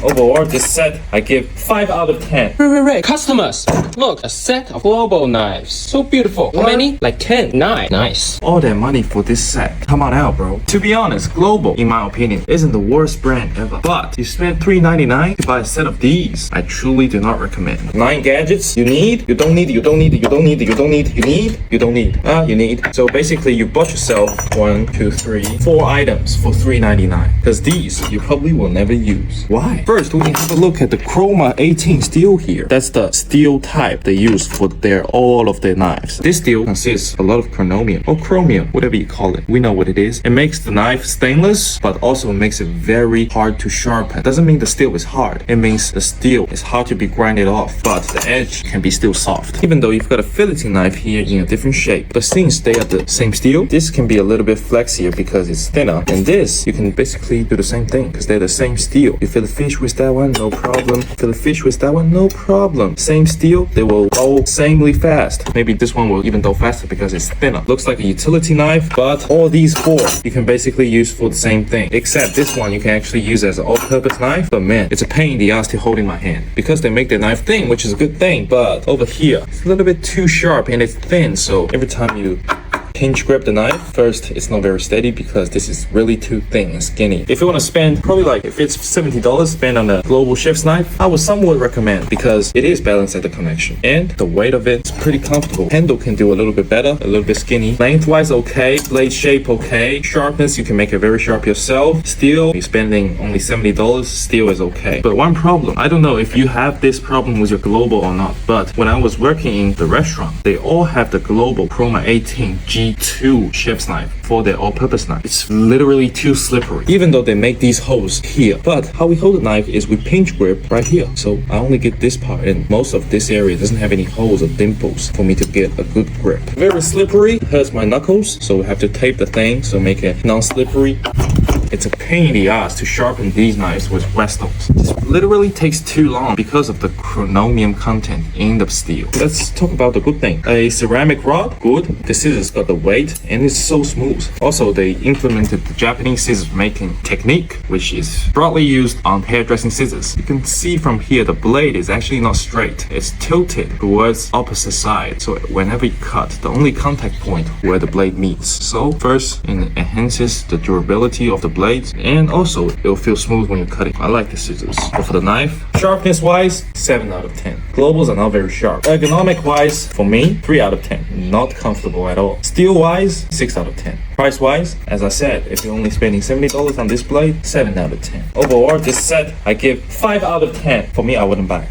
Overall, this set I give 5 out of 10. Right. Customers, look, a set of global knives. So beautiful. How many? Like 10. 9. Nice. All that money for this set. Come on out, bro. To be honest, Global, in my opinion, isn't the worst brand ever. But you spend $3.99 to buy a set of these. I truly do not recommend. 9 gadgets you need, you don't need, you don't need, you don't need, you don't need, you need, you don't need. You need. So basically, you bought yourself 1, 2, 3, 4 items for $3.99. Because these you probably will never use. Why? First, we can have a look at the Chroma 18 steel here. That's the steel type they use for all of their knives. This steel consists a lot of chromium or chromium, whatever you call it. We know what it is. It makes the knife stainless, but also makes it very hard to sharpen. Doesn't mean the steel is hard. It means the steel is hard to be grinded off, but the edge can be still soft. Even though you've got a filleting knife here in a different shape, but since they are the same steel, this can be a little bit flexier because it's thinner. And this, you can basically do the same thing because they're the same steel. You fillet fish with that one, no problem. Fillet fish with that one, no problem. Same steel, they will go samely fast. Maybe this one will even go faster because it's thinner. Looks like a utility knife, but all these 4 you can basically use for the same thing. Except this one you can actually use as an all-purpose knife. But man, it's a pain in the ass to hold in my hand because they make the knife thin, which is a good thing. But over here, it's a little bit too sharp and it's thin. So every time you pinch grip the knife, first it's not very steady because this is really too thin and skinny. If you want to spend probably like, if it's $70 spend on a Global chef's knife, I would somewhat recommend because it is balanced at the connection and the weight of it's pretty comfortable. Handle can do a little bit better, a little bit skinny. Lengthwise okay, blade shape okay, sharpness you can make it very sharp yourself. Steel, you're spending only $70, steel is okay. But one problem, I don't know if you have this problem with your Global or not, but when I was working in the restaurant, they all have the Global Chroma 18 G2 chef's knife for their all-purpose knife. It's literally too slippery, even though they make these holes here. But how we hold the knife is we pinch grip right here. So I only get this part, and most of this area doesn't have any holes or dimples for me to get a good grip. Very slippery, hurts my knuckles, so we have to tape the thing so make it non-slippery. It's a pain in the ass to sharpen these knives with wet stones. This literally takes too long because of the chromium content in the steel. Let's talk about the good thing. A ceramic rod, good. The scissors got the weight and it's so smooth. Also, they implemented the Japanese scissors making technique, which is broadly used on hairdressing scissors. You can see from here the blade is actually not straight. It's tilted towards opposite side. So whenever you cut, the only contact point where the blade meets. So first, it enhances the durability of the blades, and also it'll feel smooth when you cut it. I like the scissors. But for the knife, sharpness wise, 7 out of 10. Globals are not very sharp. Ergonomic wise, for me, 3 out of 10. Not comfortable at all. Steel wise, 6 out of 10. Price wise, as I said, if you're only spending $70 on this blade, 7 out of 10. Overall, this set I give 5 out of 10. For me, I wouldn't buy.